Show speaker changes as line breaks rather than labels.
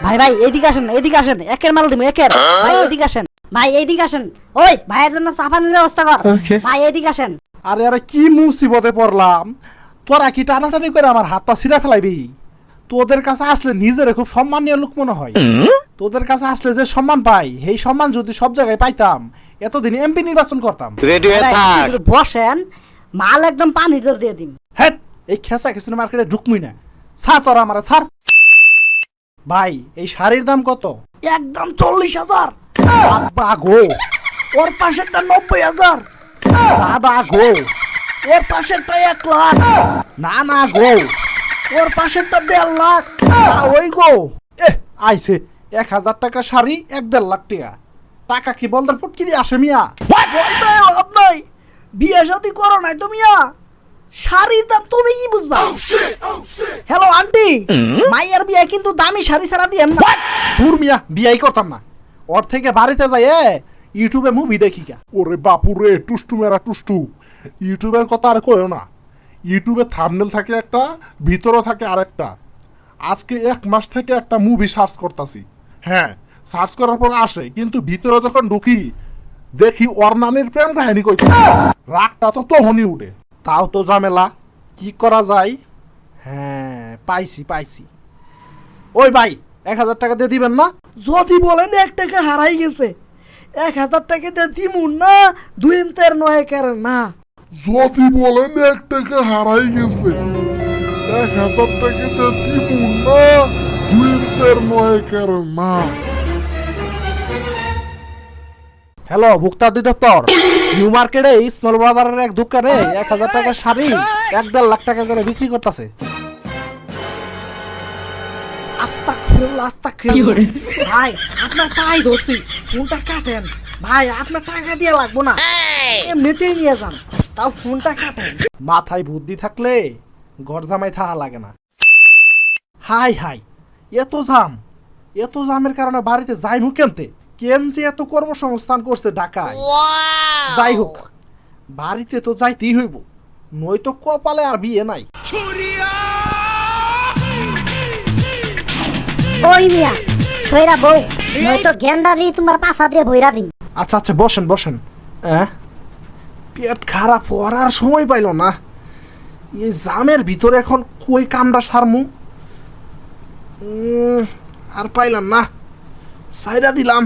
ভাই ভাই এইদিকে আসেন, এইদিকে আসেন, একের মাল দিমু একের। ভাই এইদিকে আসেন, ভাই এইদিকে আসেন। ওই ভাইয়ের জন্য চা পানির ব্যবস্থা কর। ভাই এইদিকে আসেন।
আরে আরে কি মুসিবতে পড়লাম, তোরা কি টানাটানি করে আমার হাত পা ছিঁড়া ফেলাইবি? তোদের কাছে আসলে নিজের খুব সম্মানীয় লোক মনে হয়। তোদের কাছে আসলে যে সম্মান পাই, এই সম্মান যদি সব জায়গায় পাইতাম এতদিন এমপি নির্বাচন করতাম।
ভাই, আপনি শুধু বসেন, মাল একদম পানির দর দিয়ে দিন।
হ্যাঁ, এই খেসা খেসির মার্কেটে ঢুকমুই না। ছাড় তোরা আমার ছাড়। ভাই এই শাড়ির দাম কত?
একদম 40,000।
বাবা গো,
ওর পাশেরটা 90,000।
দাদা গো,
ওর পাশেরটা 1 লাখ।
না না গো,
ওর পাশেরটা 1.5 লাখ।
ওই গো, আইছে 1,000 টাকা শাড়ি 1.5 লাখ টাকা। টাকা কি বলদের পুটকি দিয়ে আসে মিয়া?
লাভ নাই, বিয়ে শাদী করো নাই তুমি। শাড়ির দাম তুমি কি বুঝবা? হ্যালো আন্টি, মাইয়ার বিয়ে কিন্তু দামি শাড়ি ছাড়া দিয়েন না।
দূর মিয়া, বিয়াই করতাম না। ওর থেকে বাড়িতে যাই ইউটিউবে মুভি দেখি কা।
ওরে বাপুরে, টুষ্টু মেরা টুষ্টু, ইউটিউবের কথা আর কয়ও না। ইউটিউবে থাম্বনেল থাকে একটা, ভিতরে থাকে আরেকটা। আজকে 1 মাস থেকে একটা মুভি সার্চ করতেছি। হ্যাঁ, সার্চ করার পর আসে, কিন্তু ভিতরে যখন ঢুকি দেখি অর্নানির প্রেম কাহিনী কইতে। রাগটা তো তখনই উঠে।
তাও তো ঝামেলা, কি করা যায়? হ্যাঁ, পাইছি। ওই ভাই 1,000 টাকা দিয়ে দিবেন না?
যদি বলেন 1 টাকা হারাই গেছে, 1,000 টাকা দিয়ে দিমু না, 2 ইন্তের নয় কারণ না।
যদি বলেন 1 টাকা হারাই গেছে, 1,000 টাকা দিব না, 2 না।
হ্যালো ভুক্তা অধিদপ্তর, নিউ মার্কেটে স্মল বাজারের এক দোকানে 1,000 টাকার শাড়ি 1.5 লাখ টাকা করে বিক্রি করতেছে।
আস্তাগফিরুল্লাহ। ভাই আপনার পাই ধরছি, ফোনটা কাটেন। ভাই আপনার টাকা দিয়ে লাগবো না, এমনিতেই নিয়ে যান, তাও ফোনটা কাটেন।
মাথায় বুদ্ধি থাকলে ঘর জামাই থাকা লাগে না। হাই এত জামের কারণে বাড়িতে যাই মুখ কেনতে কেন যে এত কর্মসংস্থান করছে ঢাকায়। যাই হোক, বাড়িতে তো যাইতেই হইব, নয়তো কপালে আর বিয়ে নাই।
ওই মিয়া সইরা বউ, নয়তো গেন্ডা দিয়ে তোমার পাছা দিয়ে ভইরা দিন।
আচ্ছা বসেন। পেট খারাপ হওয়ার আর সময় পাইল না। এই জামের ভিতরে এখন কই কামড়া সারমু, আর পাইলাম না, সাইরা দিলাম।